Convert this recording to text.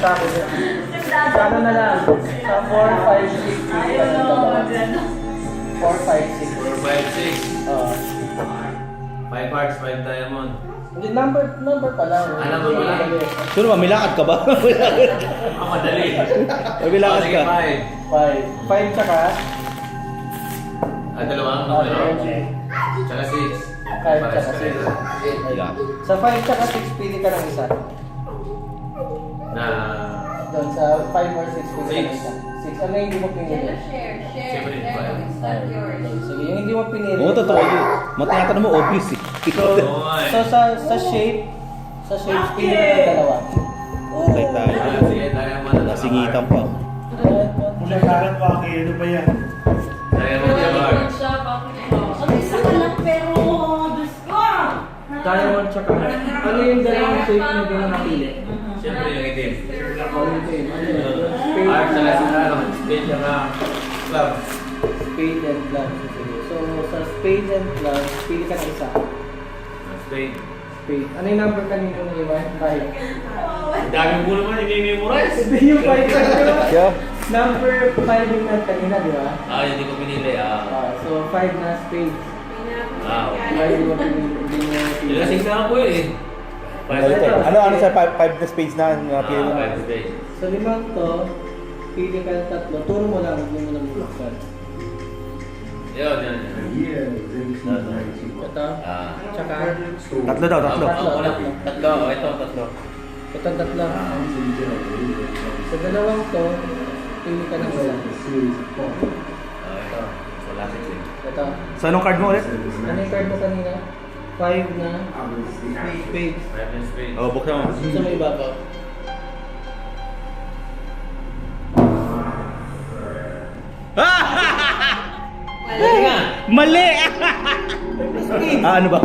sa akin. Sa ano na lang? Sa 4, 5, 6. Ayaw naman. 4, 5, 6. 4, 5, 6. Oo. 5 hearts, 5 diamond. Hindi, number pa lang. Number pa lang. Sino ba? Milakad ka ba? Ako, madali. May milakad ka. 5. 5 tsaka? Dalawang numero. Tsaka 6. 5 tsaka 6. Yeah. Sa 5 tsaka 6, pili ka ng isa. Na... Doon sa 5 or 6, pili ka ng isa. 6, ano yung hindi mo pinili? Yellow share. Separate Share. file. It's not yours. Sige, yung hindi mo pinili. Oo, totoo yun. Matinatanong mo, obvious eh. So sa shape, pili ka ng dalawa. Like tayo. Sige, diamond. Nasingitan pa. Mulakaran pa, ano ba yan? Diamond yung heart. Ang isa ka lang pero Diyos ko! Diamond tsaka. Ano yung dalawang shape na hindi mo napili? Siyempre yung itim. Spade Heart, tsaka sa spade, tsaka club. and club. Sige. So sa spade and club, pili ka ng isa. Spade. Spade. Ano yung number kanina na iwan? 5. Ang dami mo naman, i-memorize. Hindi yung 5 kanina. Yeah. Number 5 yung na kanina, di ba? Hindi ko pinili. So 5 na spade. Okay. Hindi mo pinili. Ilasing na ako eh. Ano sa 5 na space na napili mo? 5 spade. So 5 to, pili ka ng 3. Turo mo lang, hindi mo lang buksan. Yun. Ito. Tsaka. Tatlo daw, tatlo. Tatlo. Ito, tatlo. Ito 3. Sa dalawang to, pili ka ng isa. Ito. Wala 6. Ito. So anong card mo ulit? Ano yung card mo kanina? 5 na spade. 5 and spade. Oh, buksan mo. Sa may ibabaw. Mali! ano ba?